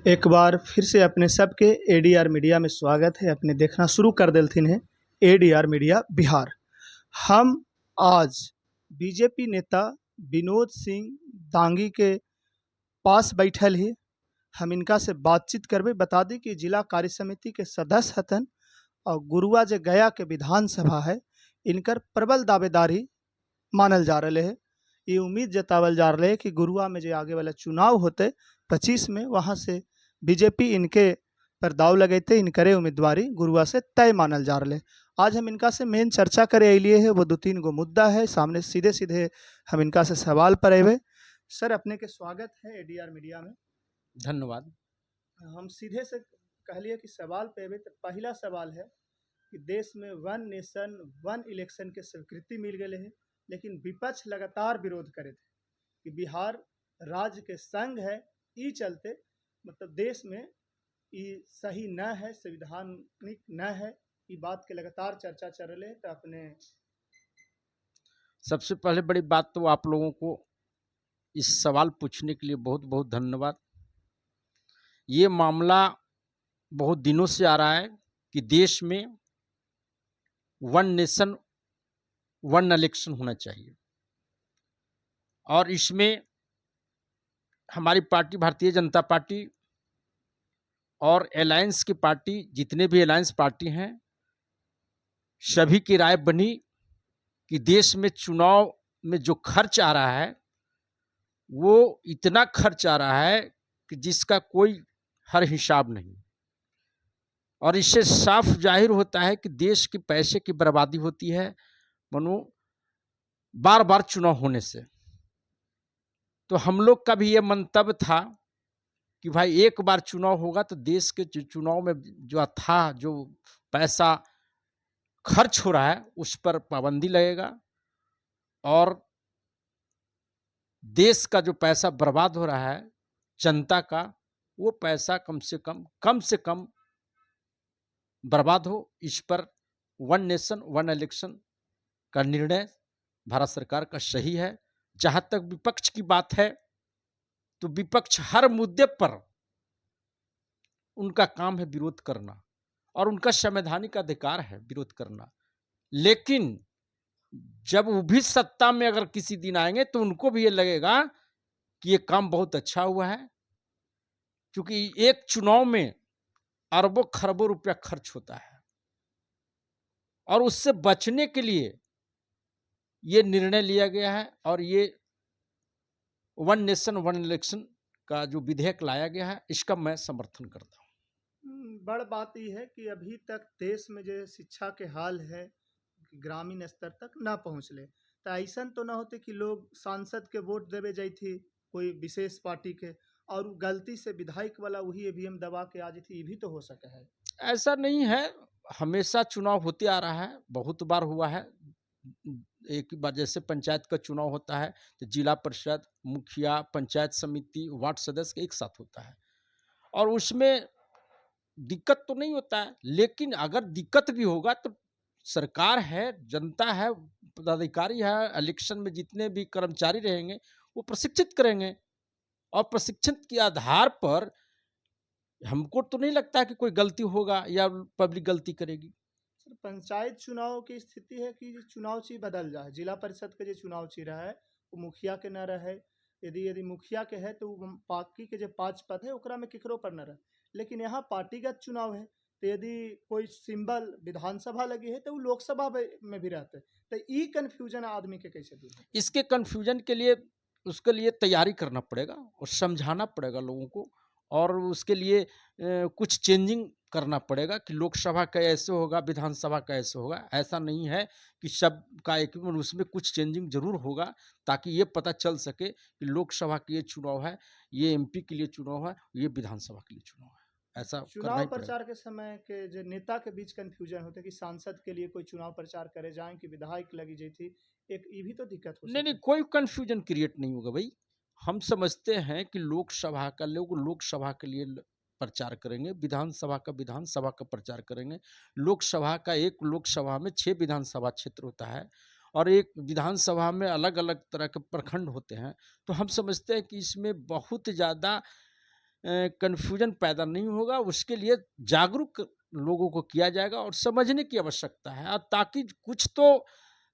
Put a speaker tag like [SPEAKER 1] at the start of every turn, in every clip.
[SPEAKER 1] एक बार फिर से अपने सबके एडीआर मीडिया में स्वागत है। अपने देखना शुरू कर देलथिन है एडीआर मीडिया बिहार। हम आज बीजेपी नेता विनोद सिंह दांगी के पास बैठल ही। हम इनका से बातचीत करबे। बता दी कि जिला कार्य समिति के सदस्य हतन और गुरुआ जे गया के विधानसभा है, इनकर प्रबल दावेदारी मानल जा रहे है। ये उम्मीद जतावल जा रहे है कि गुरुआ में जो आगे वाला चुनाव होते 25 में, वहाँ से बीजेपी इनके पर दाव लगेते, इनकरे उम्मीदवारी गुरुआ से तय मानल जा रहे। आज हम इनका से मेन चर्चा करे लिए है, वो 2-3 गो मुद्दा है सामने। सीधे सीधे हम इनका से सवाल पर अबे। सर, अपने के स्वागत है एडीआर मीडिया में।
[SPEAKER 2] धन्यवाद।
[SPEAKER 1] हम सीधे से कहलिए कि सवाल पे अबे। तो पहला सवाल है कि देश में वन नेशन वन इलेक्शन के स्वीकृति मिल गए है, लेकिन विपक्ष लगातार विरोध करे थे कि बिहार राज्य के संग है, ई चलते मतलब देश में ये सही न है, संवैधानिक न है। ये बात के लगातार चर्चा चल रही है। तो अपने
[SPEAKER 2] सबसे पहले बड़ी बात तो आप लोगों को इस सवाल पूछने के लिए बहुत बहुत धन्यवाद। ये मामला बहुत दिनों से आ रहा है कि देश में वन नेशन वन इलेक्शन होना चाहिए, और इसमें हमारी पार्टी भारतीय जनता पार्टी और अलायंस की पार्टी, जितने भी अलायंस पार्टी हैं, सभी की राय बनी कि देश में चुनाव में जो खर्च आ रहा है वो इतना खर्च आ रहा है कि जिसका कोई हर हिसाब नहीं। और इससे साफ जाहिर होता है कि देश के पैसे की बर्बादी होती है मनो बार बार चुनाव होने से। तो हम लोग का भी ये मंतव्य था कि भाई एक बार चुनाव होगा तो देश के चुनाव में जो पैसा खर्च हो रहा है उस पर पाबंदी लगेगा, और देश का जो पैसा बर्बाद हो रहा है जनता का, वो पैसा कम से कम बर्बाद हो। इस पर वन नेशन वन इलेक्शन का निर्णय भारत सरकार का सही है। जहां तक विपक्ष की बात है, तो विपक्ष हर मुद्दे पर उनका काम है विरोध करना, और उनका संवैधानिक अधिकार है विरोध करना। लेकिन जब वो भी सत्ता में अगर किसी दिन आएंगे तो उनको भी ये लगेगा कि ये काम बहुत अच्छा हुआ है, क्योंकि एक चुनाव में अरबों खरबों रुपया खर्च होता है, और उससे बचने के लिए ये निर्णय लिया गया है। और ये वन नेशन वन इलेक्शन का जो विधेयक लाया गया है, इसका मैं समर्थन करता हूँ।
[SPEAKER 1] बड़ बात यह है कि अभी तक देश में जो शिक्षा के हाल है कि ग्रामीण स्तर तक ना पहुँचले। तो ऐसा तो ना होते कि लोग सांसद के वोट देवे जाई थी कोई विशेष पार्टी के, और गलती से विधायक वाला वही ईवीएम दबा के आ जाती। ये भी तो हो सके है।
[SPEAKER 2] ऐसा नहीं है, हमेशा चुनाव होते आ रहा है, बहुत बार हुआ है। एक बार जैसे पंचायत का चुनाव होता है तो जिला परिषद, मुखिया, पंचायत समिति, वार्ड सदस्य एक साथ होता है, और उसमें दिक्कत तो नहीं होता है। लेकिन अगर दिक्कत भी होगा तो सरकार है, जनता है, पदाधिकारी है, इलेक्शन में जितने भी कर्मचारी रहेंगे वो प्रशिक्षित करेंगे, और प्रशिक्षित के आधार पर हमको तो नहीं लगता है कि कोई गलती होगा या पब्लिक गलती करेगी।
[SPEAKER 1] सर, पंचायत चुनाव की स्थिति है कि चुनाव ची बदल जाए। जिला परिषद के जो चुनाव ची रहा है वो मुखिया के न रहे। यदि मुखिया के है तो बाकी के जो 5 पद है ओकरा में केकरो पर न रहे। लेकिन यहाँ पार्टीगत चुनाव है, तो यदि कोई सिंबल विधानसभा लगी है तो वो लोकसभा में भी रहते। तो ये कन्फ्यूजन आदमी के कैसे दूर है?
[SPEAKER 2] इसके कन्फ्यूजन के लिए उसके लिए तैयारी करना पड़ेगा और समझाना पड़ेगा लोगों को, और उसके लिए कुछ चेंजिंग करना पड़ेगा कि लोकसभा का ऐसे होगा, विधानसभा का ऐसे होगा। ऐसा नहीं है कि सब का एक, उसमें कुछ चेंजिंग जरूर होगा, ताकि ये पता चल सके कि लोकसभा के लिए चुनाव है, ये एमपी के लिए चुनाव है, ये विधानसभा के लिए चुनाव है। ऐसा करना
[SPEAKER 1] चुनाव
[SPEAKER 2] ही पड़ेगा।
[SPEAKER 1] प्रचार के समय के जो नेता के बीच कंफ्यूजन होते कि सांसद के लिए कोई चुनाव प्रचार करे जाए कि विधायक लगी जाती थी, एक ये भी तो दिक्कत हो
[SPEAKER 2] नहीं नहीं,
[SPEAKER 1] सकती।
[SPEAKER 2] कोई कंफ्यूजन क्रिएट नहीं होगा भाई। हम समझते हैं कि लोकसभा का लोग लोकसभा के लिए प्रचार करेंगे, विधानसभा का विधानसभा का प्रचार करेंगे। लोकसभा का एक लोकसभा में 6 विधानसभा क्षेत्र होता है, और एक विधानसभा में अलग अलग तरह के प्रखंड होते हैं। तो हम समझते हैं कि इसमें बहुत ज़्यादा कन्फ्यूजन पैदा नहीं होगा, उसके लिए जागरूक लोगों को किया जाएगा और समझने की आवश्यकता है, और ताकि कुछ तो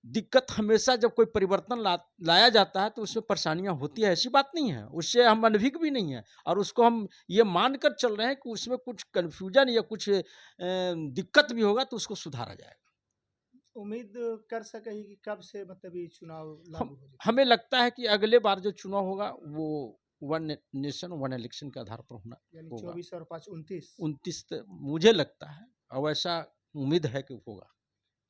[SPEAKER 2] दिक्कत हमेशा जब कोई परिवर्तन लाया जाता है तो उसमें परेशानियां होती है, ऐसी बात नहीं है, उससे हम अनभिज्ञ भी नहीं है, और उसको हम ये मानकर चल रहे हैं कि उसमें कुछ कन्फ्यूजन या कुछ दिक्कत भी होगा तो उसको सुधारा जाएगा।
[SPEAKER 1] उम्मीद कर सके ही कि कब से मतलब ये चुनाव
[SPEAKER 2] हम
[SPEAKER 1] लागू हो जाए?
[SPEAKER 2] हमें लगता है कि अगले बार जो चुनाव होगा वो वन नेशन वन इलेक्शन के आधार पर होना
[SPEAKER 1] यानी
[SPEAKER 2] होगा।
[SPEAKER 1] 24 और 5 29।
[SPEAKER 2] 29 मुझे लगता है, और ऐसा उम्मीद है कि होगा।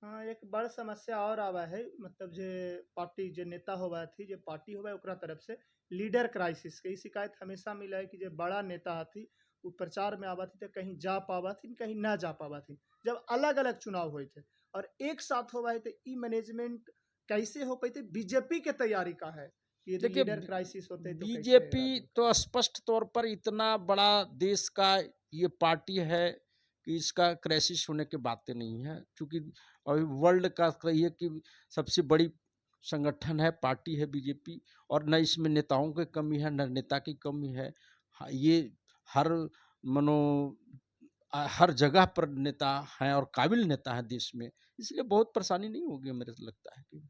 [SPEAKER 1] हाँ, एक बड़ समस्या और आवा है, मतलब जे पार्टी जे नेता होवा थी, जे पार्टी होवा ओकरा तरफ से लीडर क्राइसिस के ई शिकायत हमेशा मिला है कि जे बड़ा नेता हथी वो प्रचार में आवा थी तो कहीं जा पावा थी कहीं ना जा पावा थी। जब अलग अलग चुनाव हुए थे और एक साथ होवा है तो ई मैनेजमेंट कैसे हो पाई थी? बीजेपी के तैयारी का है कि यदि
[SPEAKER 2] देखिए,
[SPEAKER 1] लीडर क्राइसिस होते तो कैसे
[SPEAKER 2] बीजेपी
[SPEAKER 1] आगे बढ़ते?
[SPEAKER 2] तो स्पष्ट तौर पर इतना बड़ा देश का ये पार्टी है कि इसका क्राइसिस होने की बातें नहीं है, क्योंकि अभी वर्ल्ड का कहिए कि सबसे बड़ी संगठन है, पार्टी है बीजेपी, और न इसमें नेताओं की कमी है, न नेता की कमी है। ये हर मनो हर जगह पर नेता हैं और काबिल नेता हैं देश में, इसलिए बहुत परेशानी नहीं होगी, मेरे को लगता है कि